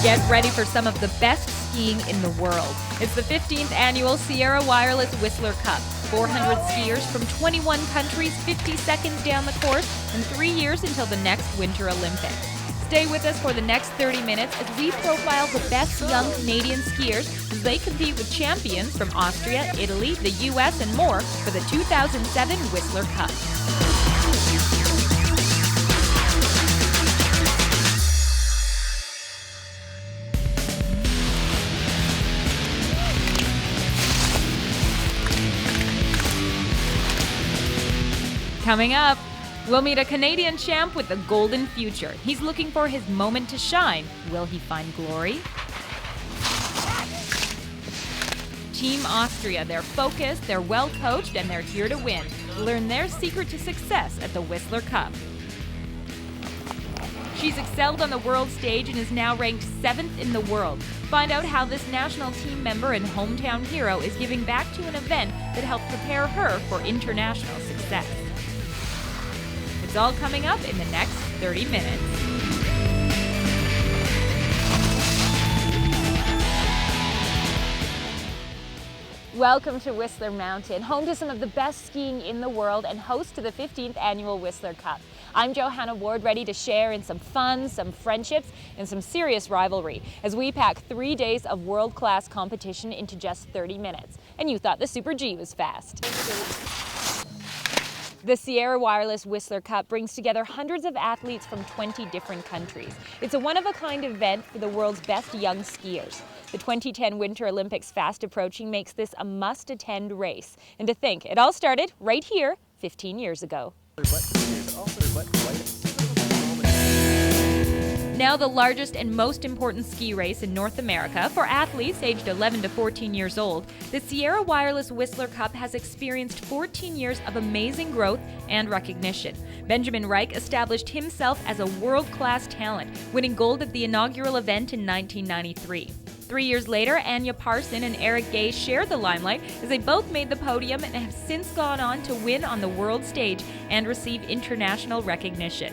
Get ready for some of the best skiing in the world. It's the 15th annual Sierra Wireless Whistler Cup. 400 skiers from 21 countries, 50 seconds down the course, and 3 years until the next Winter Olympics. Stay with us for the next 30 minutes as we profile the best young Canadian skiers as they compete with champions from Austria, Italy, the US, and more for the 2007 Whistler Cup. Coming up, we'll meet a Canadian champ with a golden future. He's looking for his moment to shine. Will he find glory? Team Austria, they're focused, they're well coached, and they're here to win. Learn their secret to success at the Whistler Cup. She's excelled on the world stage and is now ranked 7th in the world. Find out how this national team member and hometown hero is giving back to an event that helped prepare her for international success. It's all coming up in the next 30 minutes. Welcome to Whistler Mountain, home to some of the best skiing in the world and host to the 15th annual Whistler Cup. I'm Johanna Ward, ready to share in some fun, some friendships, and some serious rivalry as we pack 3 days of world-class competition into just 30 minutes. And you thought the Super G was fast. The Sierra Wireless Whistler Cup brings together hundreds of athletes from 20 different countries. It's a one-of-a-kind event for the world's best young skiers. The 2010 Winter Olympics fast approaching makes this a must-attend race. And to think, it all started right here 15 years ago. Now the largest and most important ski race in North America for athletes aged 11 to 14 years old, the Sierra Wireless Whistler Cup has experienced 14 years of amazing growth and recognition. Benjamin Reich established himself as a world-class talent, winning gold at the inaugural event in 1993. 3 years later, Anya Parson and Eric Gay shared the limelight as they both made the podium and have since gone on to win on the world stage and receive international recognition.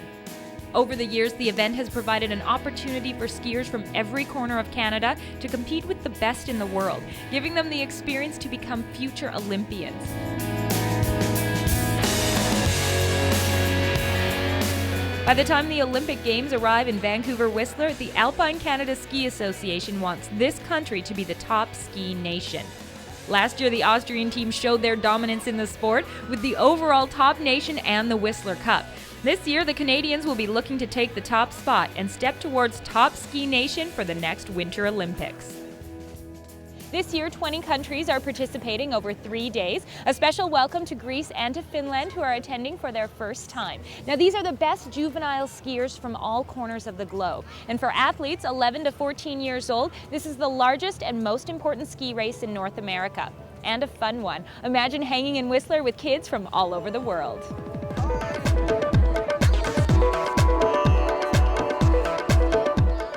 Over the years, the event has provided an opportunity for skiers from every corner of Canada to compete with the best in the world, giving them the experience to become future Olympians. By the time the Olympic Games arrive in Vancouver Whistler, the Alpine Canada Ski Association wants this country to be the top ski nation. Last year, the Austrian team showed their dominance in the sport with the overall top nation and the Whistler Cup. This year, the Canadians will be looking to take the top spot and step towards top ski nation for the next Winter Olympics. This year, 20 countries are participating over 3 days. A special welcome to Greece and to Finland, who are attending for their first time. Now, these are the best juvenile skiers from all corners of the globe. And for athletes 11 to 14 years old, this is the largest and most important ski race in North America. And a fun one. Imagine hanging in Whistler with kids from all over the world.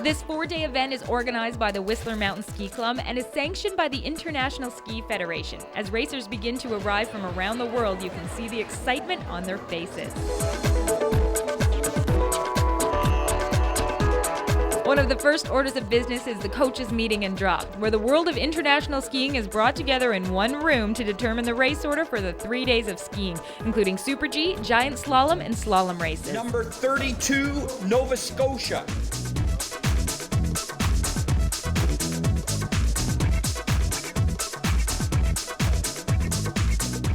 This 4-day event is organized by the Whistler Mountain Ski Club and is sanctioned by the International Ski Federation. As racers begin to arrive from around the world, you can see the excitement on their faces. One of the first orders of business is the coaches' meeting and drop, where the world of international skiing is brought together in one room to determine the race order for the 3 days of skiing, including Super G, Giant Slalom, and Slalom races. Number 32, Nova Scotia.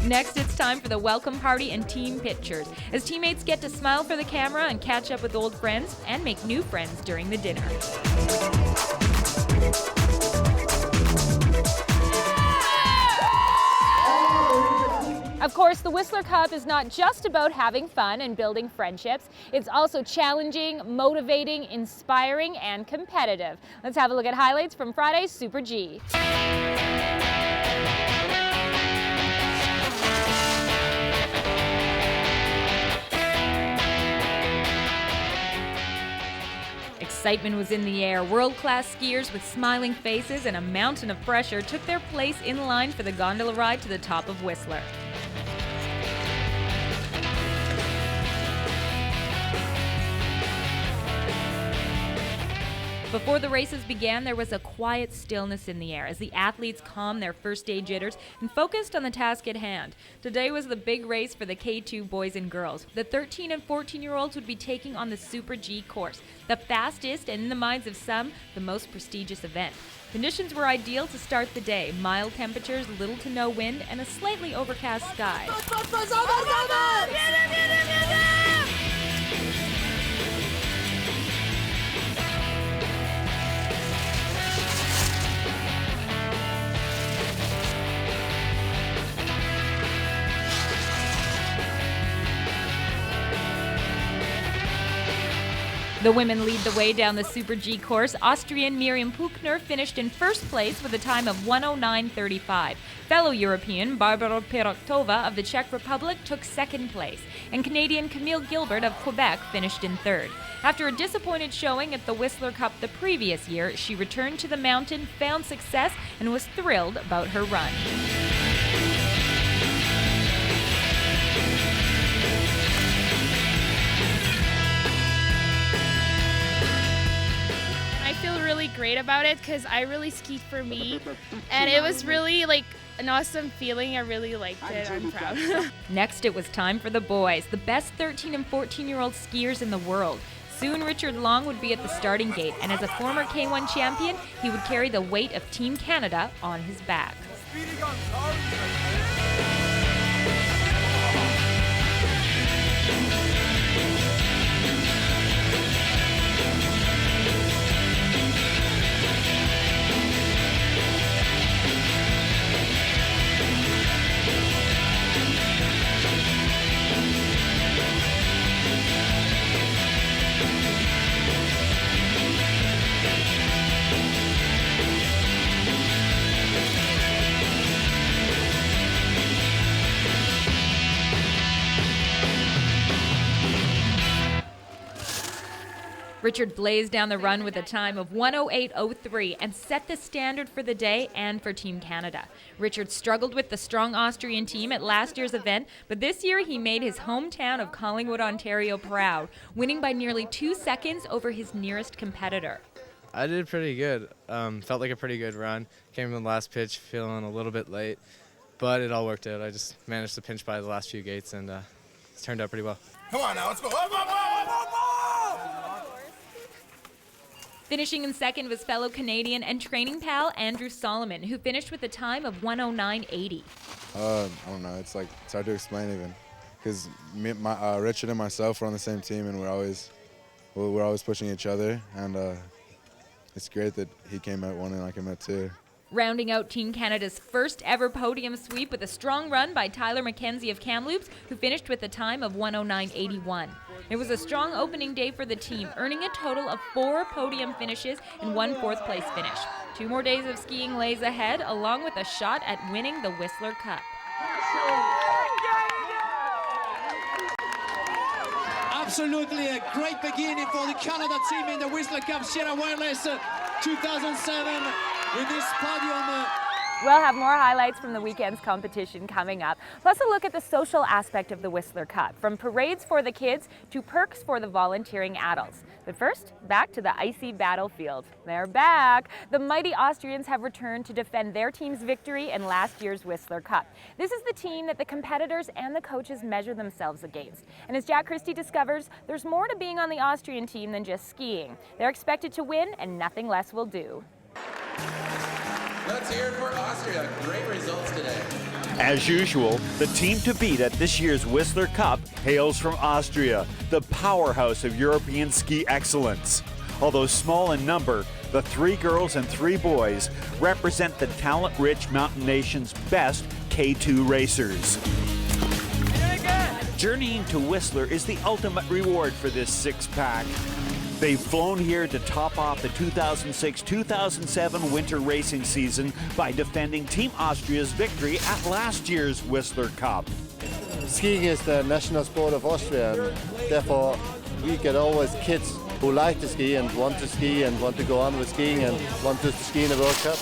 Next, it's time for the welcome party and team pictures, as teammates get to smile for the camera and catch up with old friends and make new friends during the dinner. Of course, the Whistler Cup is not just about having fun and building friendships. It's also challenging, motivating, inspiring, and competitive. Let's have a look at highlights from Friday's Super G. Excitement was in the air. World-class skiers with smiling faces and a mountain of pressure took their place in line for the gondola ride to the top of Whistler. Before the races began, there was a quiet stillness in the air as the athletes calmed their first day jitters and focused on the task at hand. Today was the big race for the K2 boys and girls. The 13 and 14-year-olds would be taking on the Super G course, the fastest and, in the minds of some, the most prestigious event. Conditions were ideal to start the day. Mild temperatures, little to no wind, and a slightly overcast sky. The women lead the way down the Super G course. Austrian Miriam Puchner finished in first place with a time of 1:09.35. Fellow European Barbara Piroktova of the Czech Republic took second place, and Canadian Camille Gilbert of Quebec finished in third. After a disappointed showing at the Whistler Cup the previous year, she returned to the mountain, found success, and was thrilled about her run. Great about it because I really skied for me, and it was really like an awesome feeling. I really liked it. I'm proud. Next, it was time for the boys, the best 13 and 14-year-old skiers in the world. Soon, Richard Long would be at the starting gate, and as a former K1 champion, he would carry the weight of Team Canada on his back. Richard blazed down the run with a time of 1:08.03 and set the standard for the day and for Team Canada. Richard struggled with the strong Austrian team at last year's event, but this year he made his hometown of Collingwood, Ontario proud, winning by nearly 2 seconds over his nearest competitor. I did pretty good. Felt like a pretty good run. Came in the last pitch feeling a little bit late, but it all worked out. I just managed to pinch by the last few gates, and it turned out pretty well. Come on now, let's go. Finishing in second was fellow Canadian and training pal Andrew Solomon, who finished with a time of 1:09.80. I don't know. It's hard to explain even, because Richard and myself were on the same team, and we're always pushing each other, and it's great that he came out one and I came out two. Rounding out Team Canada's first ever podium sweep with a strong run by Tyler McKenzie of Kamloops, who finished with a time of 1:09.81. It was a strong opening day for the team, earning a total of 4 podium finishes and 1 fourth-place finish. 2 more days of skiing lays ahead, along with a shot at winning the Whistler Cup. Absolutely a great beginning for the Canada team in the Whistler Cup Sierra Wireless 2007 with this podium. We'll have more highlights from the weekend's competition coming up, plus a look at the social aspect of the Whistler Cup, from parades for the kids to perks for the volunteering adults. But first, back to the icy battlefield. They're back! The mighty Austrians have returned to defend their team's victory in last year's Whistler Cup. This is the team that the competitors and the coaches measure themselves against. And as Jack Christie discovers, there's more to being on the Austrian team than just skiing. They're expected to win, and nothing less will do. Let's hear it for Austria. Great results today. As usual, the team to beat at this year's Whistler Cup hails from Austria, the powerhouse of European ski excellence. Although small in number, the 3 girls and 3 boys represent the talent-rich mountain nation's best K2 racers. Journeying to Whistler is the ultimate reward for this 6-pack. They've flown here to top off the 2006-2007 winter racing season by defending Team Austria's victory at last year's Whistler Cup. Skiing is the national sport of Austria, and therefore we get always kids who like to ski and want to go on with skiing and want to ski in the World Cup.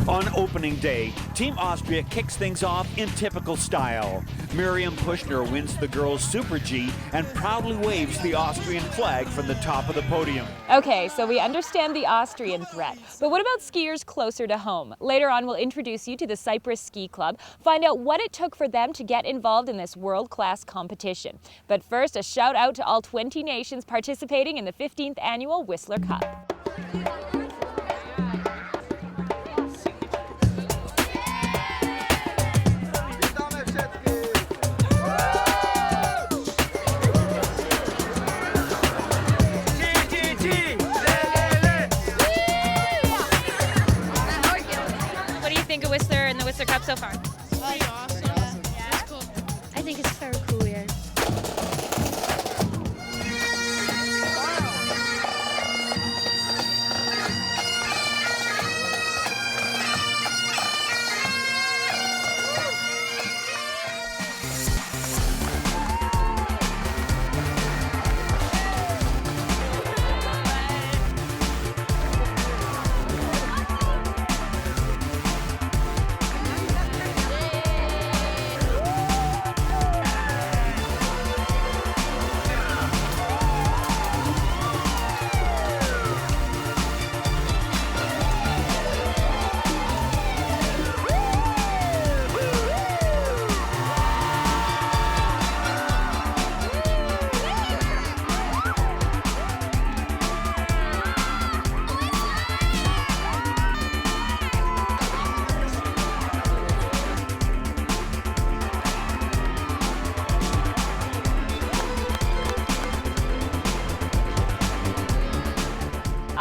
On opening day, Team Austria kicks things off in typical style. Miriam Pushner wins the girls' Super G and proudly waves the Austrian flag from the top of the podium. Okay, so we understand the Austrian threat, but what about skiers closer to home? Later on, we'll introduce you to the Cyprus Ski Club, find out what it took for them to get involved in this world-class competition. But first, a shout out to all 20 nations participating in the 15th annual Whistler Cup. Whistler Cup so far? Pretty awesome. Yeah. It's cool. I think it's very cool, yeah.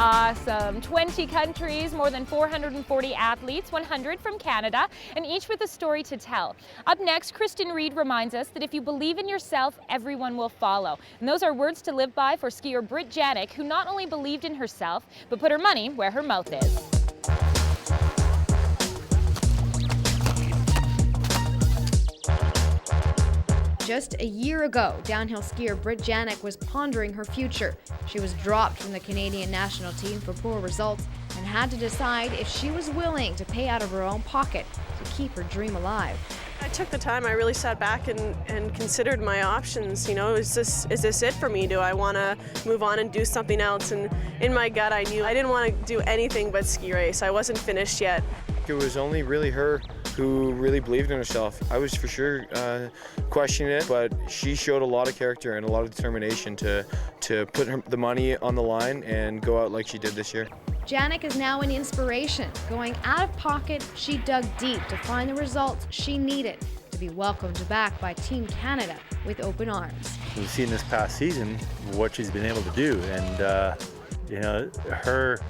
Awesome. 20 countries, more than 440 athletes, 100 from Canada, and each with a story to tell. Up next, Kristen Reed reminds us that if you believe in yourself, everyone will follow. And those are words to live by for skier Britt Janik, who not only believed in herself, but put her money where her mouth is. Just a year ago, downhill skier Britt Janik was pondering her future. She was dropped from the Canadian national team for poor results and had to decide if she was willing to pay out of her own pocket to keep her dream alive. I took the time, I really sat back and considered my options. You know, is this it for me? Do I want to move on and do something else? And in my gut, I knew I didn't want to do anything but ski race. I wasn't finished yet. It was only really her who really believed in herself. I was for sure questioning it, but she showed a lot of character and a lot of determination to put the money on the line and go out like she did this year. Janik is now an inspiration. Going out of pocket, she dug deep to find the results she needed to be welcomed back by Team Canada with open arms. We've seen this past season what she's been able to do, and you know, her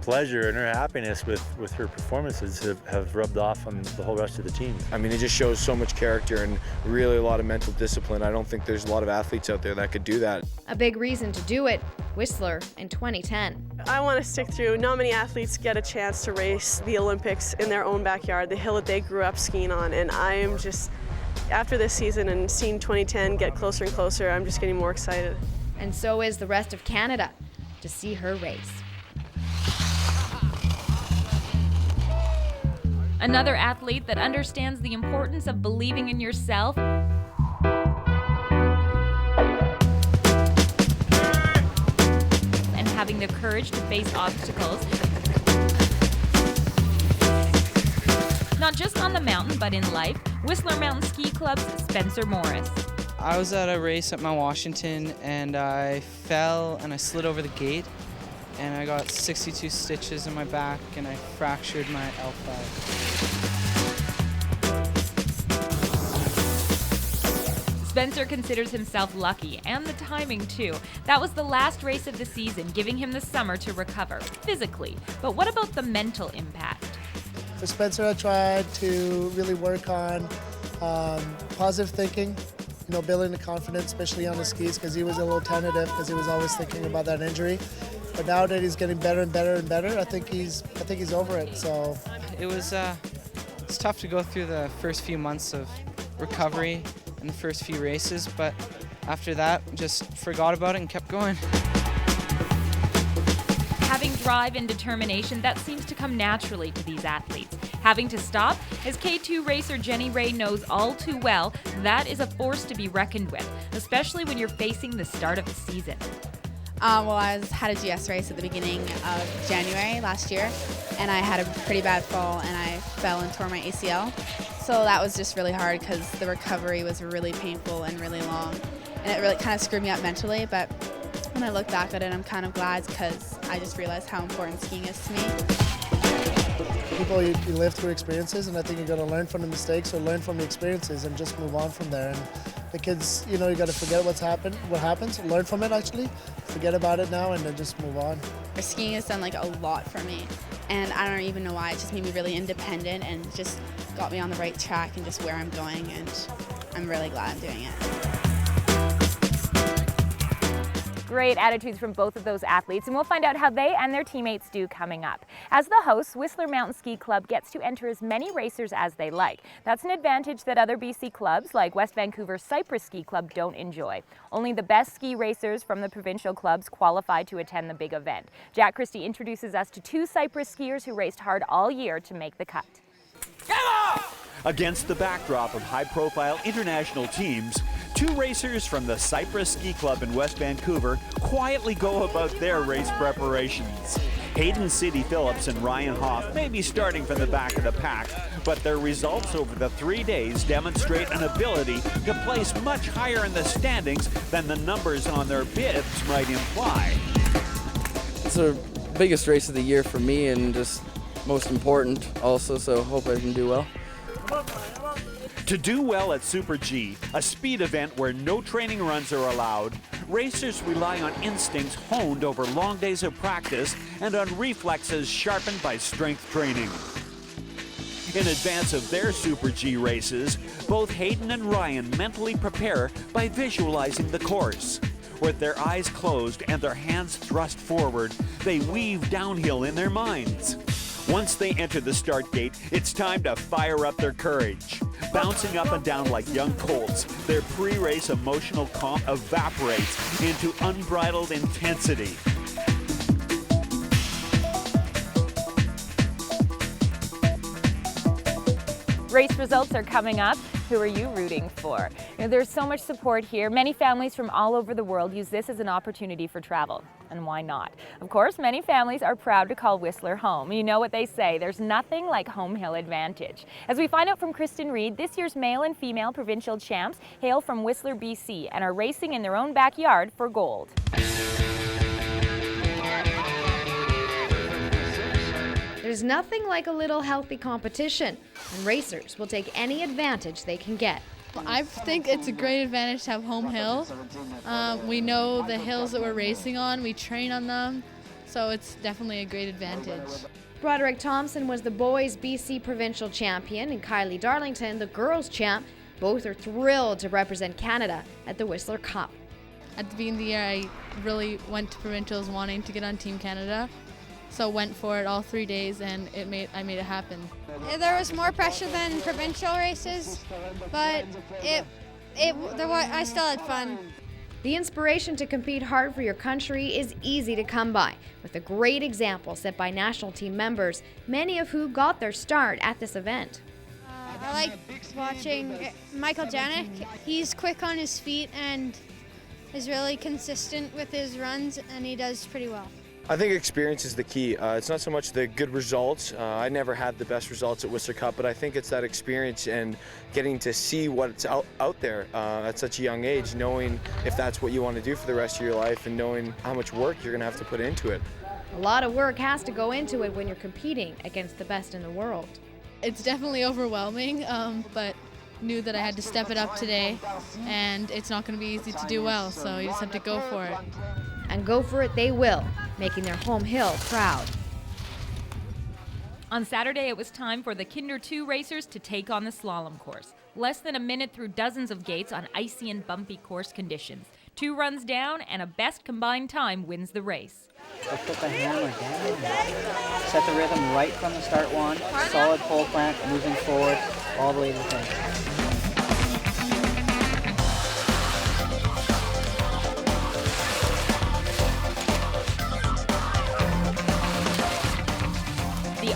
pleasure and her happiness with her performances have rubbed off on the whole rest of the team. I mean, it just shows so much character and really a lot of mental discipline. I don't think there's a lot of athletes out there that could do that. A big reason to do it, Whistler in 2010. I want to stick through. Not many athletes get a chance to race the Olympics in their own backyard, the hill that they grew up skiing on, and I am just, after this season and seeing 2010 get closer and closer, I'm just getting more excited. And so is the rest of Canada to see her race. Another athlete that understands the importance of believing in yourself and having the courage to face obstacles, not just on the mountain, but in life. Whistler Mountain Ski Club's Spencer Morris. I was at a race at Mount Washington and I fell and I slid over the gate. And I got 62 stitches in my back and I fractured my L5. Spencer considers himself lucky, and the timing too. That was the last race of the season, giving him the summer to recover, physically. But what about the mental impact? For Spencer, I tried to really work on positive thinking, you know, building the confidence, especially on the skis, because he was a little tentative because he was always thinking about that injury. But now that he's getting better and better and better, I think he's over it. So it was it's tough to go through the first few months of recovery and the first few races, but after that, just forgot about it and kept going. Having drive and determination, that seems to come naturally to these athletes. Having to stop, as K2 racer Jenny Ray knows all too well, that is a force to be reckoned with, especially when you're facing the start of the season. Well, I had a GS race at the beginning of January last year, and I had a pretty bad fall, and I fell and tore my ACL. So that was just really hard because the recovery was really painful and really long, and it really kind of screwed me up mentally. But when I look back at it, I'm kind of glad because I just realized how important skiing is to me. People, you live through experiences, and I think you got to learn from the mistakes or learn from the experiences and just move on from there. And the kids, you got to forget what happens, learn from it actually, forget about it now, and then just move on. Skiing has done like a lot for me, and I don't even know why. It just made me really independent and just got me on the right track and just where I'm going, and I'm really glad I'm doing it. Great attitudes from both of those athletes, and we'll find out how they and their teammates do coming up. As the host, Whistler Mountain Ski Club gets to enter as many racers as they like. That's an advantage that other BC clubs like West Vancouver Cypress Ski Club don't enjoy. Only the best ski racers from the provincial clubs qualify to attend the big event. Jack Christie introduces us to two Cypress skiers who raced hard all year to make the cut. Against the backdrop of high-profile international teams, two racers from the Cypress Ski Club in West Vancouver quietly go about their race preparations. Hayden City Phillips and Ryan Hoff may be starting from the back of the pack, but their results over the 3 days demonstrate an ability to place much higher in the standings than the numbers on their bibs might imply. It's the biggest race of the year for me and just most important also, so hope I can do well. To do well at Super G, a speed event where no training runs are allowed, racers rely on instincts honed over long days of practice and on reflexes sharpened by strength training. In advance of their Super G races, both Hayden and Ryan mentally prepare by visualizing the course. With their eyes closed and their hands thrust forward, they weave downhill in their minds. Once they enter the start gate, it's time to fire up their courage. Bouncing up and down like young colts, their pre-race emotional calm evaporates into unbridled intensity. Race results are coming up. Who are you rooting for? There's so much support here. Many families from all over the world use this as an opportunity for travel. And why not? Of course, many families are proud to call Whistler home. You know what they say, there's nothing like home hill advantage. As we find out from Kristen Reed, this year's male and female provincial champs hail from Whistler, BC, and are racing in their own backyard for gold. There's nothing like a little healthy competition, and racers will take any advantage they can get. I think it's a great advantage to have home hill. We know the hills that we're racing on, we train on them, so it's definitely a great advantage. Broderick Thompson was the boys' BC provincial champion, and Kylie Darlington, the girls' champ. Both are thrilled to represent Canada at the Whistler Cup. At the beginning of the year, I really went to provincials wanting to get on Team Canada. So went for it all 3 days, and I made it happen. There was more pressure than provincial races, but I still had fun. The inspiration to compete hard for your country is easy to come by, with a great example set by national team members, many of who got their start at this event. I like watching Michael Janik. He's quick on his feet and is really consistent with his runs, and he does pretty well. I think experience is the key. It's not so much the good results. I never had the best results at Whistler Cup, but I think it's that experience and getting to see what's out there at such a young age, knowing if that's what you want to do for the rest of your life and knowing how much work you're going to have to put into it. A lot of work has to go into it when you're competing against the best in the world. It's definitely overwhelming, but knew that I had to step it up today, and it's not going to be easy to do well, so you just have to go for it. And go for it they will, making their home hill proud. On Saturday, it was time for the Kinder 2 racers to take on the slalom course. Less than a minute through dozens of gates on icy and bumpy course conditions. 2 runs down, and a best combined time wins the race. Let's put the hammer down. Set the rhythm right from the start one. Solid pole plant, moving forward all the way to the finish.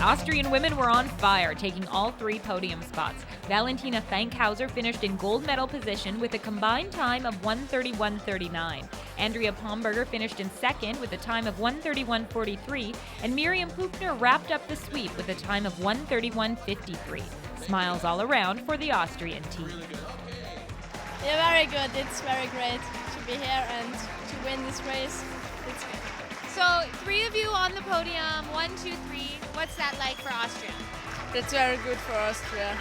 Austrian women were on fire, taking all 3 podium spots. Valentina Fankhauser finished in gold medal position with a combined time of 1:31.39. Andrea Pomberger finished in second with a time of 1:31.43, and Miriam Pupner wrapped up the sweep with a time of 1:31.53. Smiles all around for the Austrian team. Yeah, very good. It's very great to be here and to win this race. It's good. So 3 of you on the podium, 1, 2, 3. What's that like for Austria? That's very good for Austria.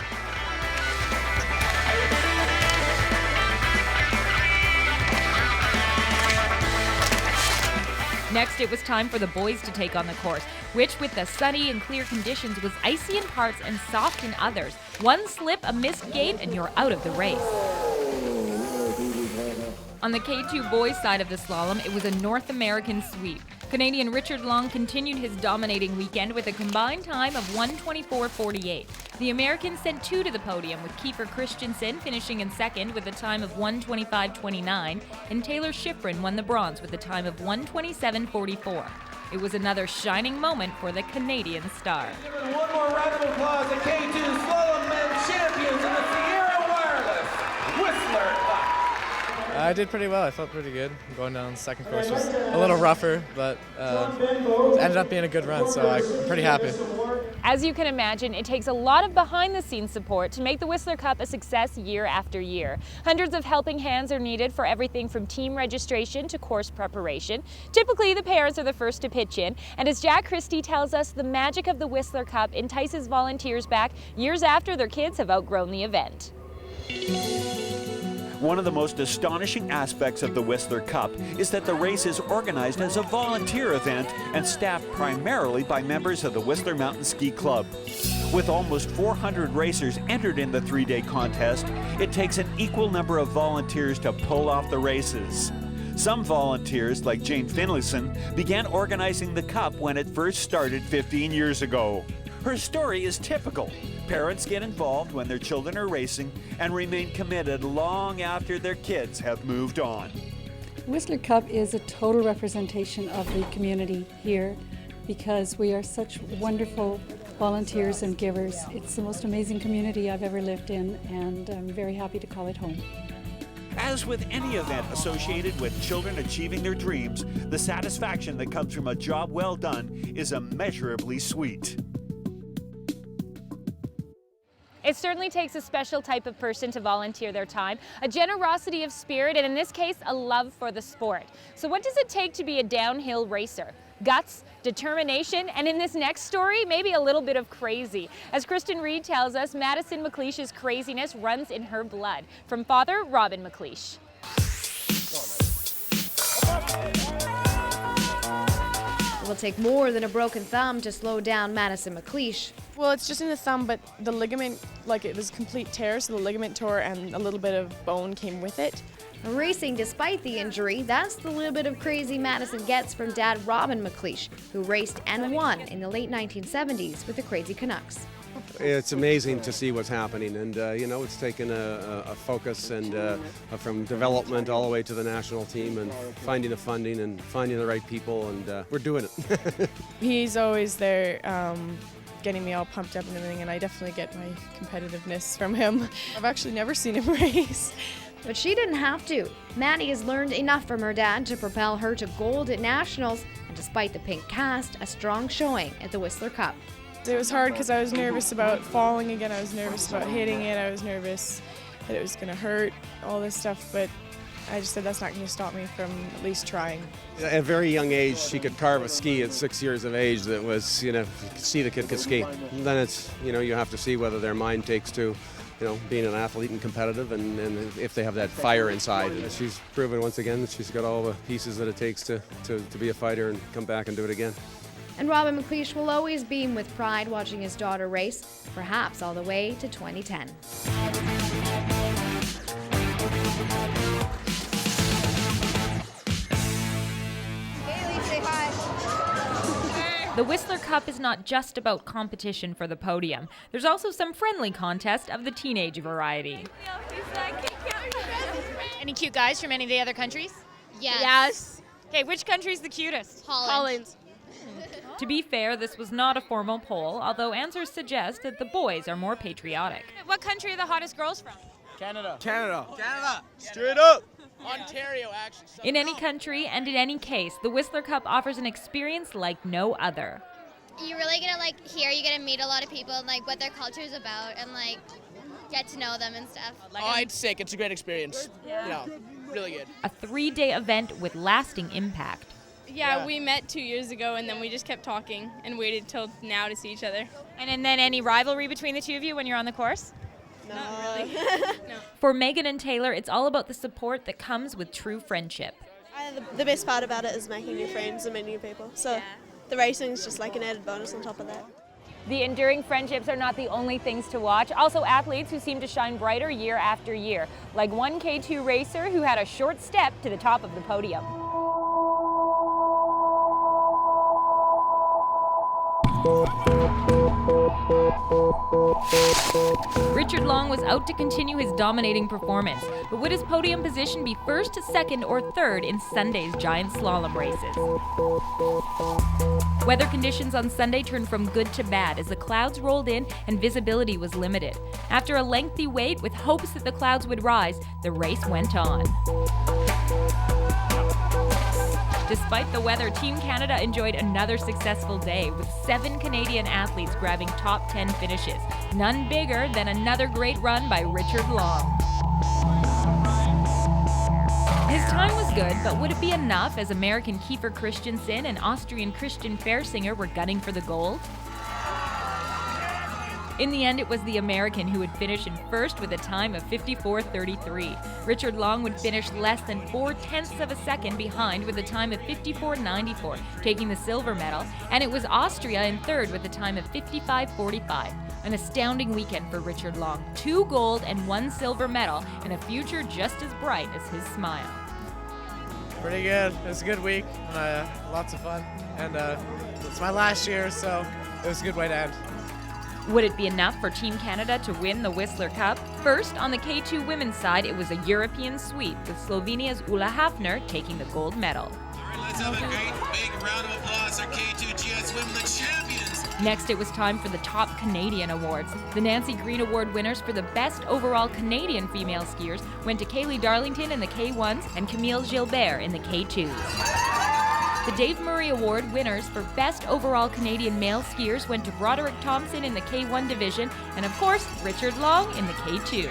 Next, it was time for the boys to take on the course, which with the sunny and clear conditions was icy in parts and soft in others. One slip, a missed gate, and you're out of the race. On the K2 boys side of the slalom, it was a North American sweep. Canadian Richard Long continued his dominating weekend with a combined time of 1:24.48. The Americans sent 2 to the podium, with Kiefer Christensen finishing in second with a time of 1:25.29, and Taylor Shiffrin won the bronze with a time of 1:27.44. It was another shining moment for the Canadian star. One more round of applause at K2 Slalom Men Champions in the Sierra Wireless Whistler Cup. I did pretty well. I felt pretty good. Going down the second course was a little rougher, but ended up being a good run, so I'm pretty happy. As you can imagine, it takes a lot of behind-the-scenes support to make the Whistler Cup a success year after year. Hundreds of helping hands are needed for everything from team registration to course preparation. Typically, the parents are the first to pitch in, and as Jack Christie tells us, the magic of the Whistler Cup entices volunteers back years after their kids have outgrown the event. One of the most astonishing aspects of the Whistler Cup is that the race is organized as a volunteer event and staffed primarily by members of the Whistler Mountain Ski Club. With almost 400 racers entered in the 3-day contest, it takes an equal number of volunteers to pull off the races. Some volunteers, like Jane Finlayson, began organizing the Cup when it first started 15 years ago. Her story is typical. Parents get involved when their children are racing and remain committed long after their kids have moved on. Whistler Cup is a total representation of the community here because we are such wonderful volunteers and givers. It's the most amazing community I've ever lived in, and I'm very happy to call it home. As with any event associated with children achieving their dreams, the satisfaction that comes from a job well done is immeasurably sweet. It certainly takes a special type of person to volunteer their time, a generosity of spirit, and in this case, a love for the sport. So what does it take to be a downhill racer? Guts, determination, and in this next story, maybe a little bit of crazy. As Kristen Reed tells us, Madison McLeish's craziness runs in her blood. From father, Robin McLeish. It will take more than a broken thumb to slow down Madison McLeish. Well, it's just in the thumb, but the ligament, like it was a complete tear, so the ligament tore and a little bit of bone came with it. Racing despite the injury, that's the little bit of crazy Madison gets from dad Robin McLeish, who raced and won in the late 1970s with the Crazy Canucks. It's amazing to see what's happening, and you know, it's taken a focus and from development all the way to the national team and finding the funding and finding the right people, and we're doing it. He's always there getting me all pumped up and everything, and I definitely get my competitiveness from him. I've actually never seen him race. But she didn't have to. Maddie has learned enough from her dad to propel her to gold at nationals, and despite the pink cast, a strong showing at the Whistler Cup. It was hard because I was nervous about falling again, I was nervous about hitting it, I was nervous that it was going to hurt, all this stuff, but I just said that's not going to stop me from at least trying. At a very young age, she could carve a ski at 6 years of age that was, you know, you could see the kid could ski. And then it's, you know, you have to see whether their mind takes to, you know, being an athlete and competitive, and if they have that fire inside. And she's proven once again that she's got all the pieces that it takes to be a fighter and come back and do it again. And Robin McLeish will always beam with pride watching his daughter race, perhaps all the way to 2010. The Whistler Cup is not just about competition for the podium. There's also some friendly contest of the teenage variety. Any cute guys from any of the other countries? Yes. Yes. Okay, which country's the cutest? Holland. To be fair, this was not a formal poll, although answers suggest that the boys are more patriotic. What country are the hottest girls from? Canada. Straight up. Ontario, actually. In any country and in any case, the Whistler Cup offers an experience like no other. You really get to meet a lot of people and what their culture is about and get to know them and stuff. Oh, it's sick. It's a great experience. Yeah. Really good. A 3-day event with lasting impact. Yeah, we met 2 years ago and then we just kept talking and waited till now to see each other. And then any rivalry between the two of you when you're on the course? Not really. No. For Megan and Taylor, it's all about the support that comes with true friendship. The best part about it is making new friends and meeting new people. So the racing is just an added bonus on top of that. The enduring friendships are not the only things to watch. Also athletes who seem to shine brighter year after year, like one K2 racer who had a short step to the top of the podium. Richard Long was out to continue his dominating performance, but would his podium position be first, second, or third in Sunday's giant slalom races? Weather conditions on Sunday turned from good to bad as the clouds rolled in and visibility was limited. After a lengthy wait with hopes that the clouds would rise, the race went on. Despite the weather, Team Canada enjoyed another successful day with 7 Canadian athletes grabbing top 10 finishes. None bigger than another great run by Richard Long. His time was good, but would it be enough as American Kiefer Christensen and Austrian Christian Fenninger were gunning for the gold? In the end, it was the American who would finish in first with a time of 54:33. Richard Long would finish less than 0.4 of a second behind with a time of 54:94, taking the silver medal, and it was Austria in third with a time of 55:45. An astounding weekend for Richard Long. 2 gold and 1 silver medal, and a future just as bright as his smile. Pretty good. It was a good week. Lots of fun. And it's my last year, so it was a good way to end. Would it be enough for Team Canada to win the Whistler Cup? First, on the K2 women's side, it was a European sweep, with Slovenia's Ulla Hafner taking the gold medal. Let's have a great big round of applause for K2 GS Women, the champions. Next, it was time for the top Canadian awards. The Nancy Green Award winners for the best overall Canadian female skiers went to Kaylee Darlington in the K1s and Camille Gilbert in the K2s. The Dave Murray Award winners for Best Overall Canadian Male Skiers went to Broderick Thompson in the K1 division and, of course, Richard Long in the K2.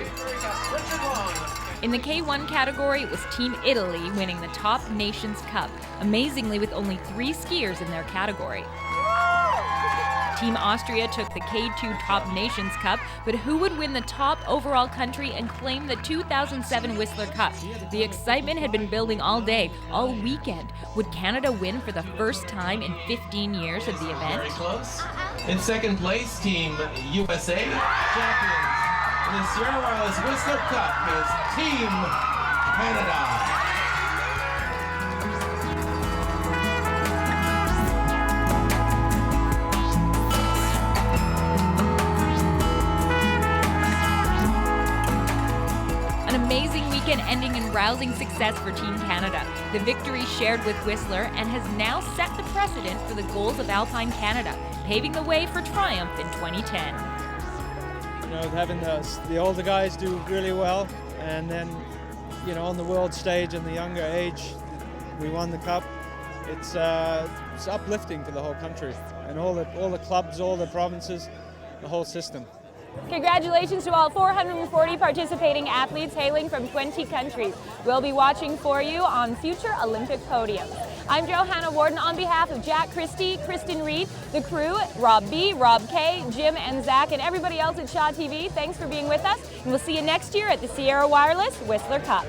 In the K1 category, it was Team Italy winning the Top Nations Cup, amazingly with only 3 skiers in their category. Team Austria took the K2 Top Nations Cup, but who would win the top overall country and claim the 2007 Whistler Cup? The excitement had been building all day, all weekend. Would Canada win for the first time in 15 years of the event? Very close. In second place, Team USA. Champions in the Sierra Wireless Whistler Cup is Team Canada. An amazing weekend ending in rousing success for Team Canada. The victory shared with Whistler and has now set the precedent for the goals of Alpine Canada, paving the way for triumph in 2010. Having the older guys do really well, and then, on the world stage in the younger age, we won the cup. It's uplifting for the whole country and all the clubs, all the provinces, the whole system. Congratulations to all 440 participating athletes hailing from 20 countries. We'll be watching for you on future Olympic podiums. I'm Johanna Warden on behalf of Jack Christie, Kristen Reed, the crew, Rob B, Rob K, Jim and Zach, and everybody else at Shaw TV. Thanks for being with us, and we'll see you next year at the Sierra Wireless Whistler Cup.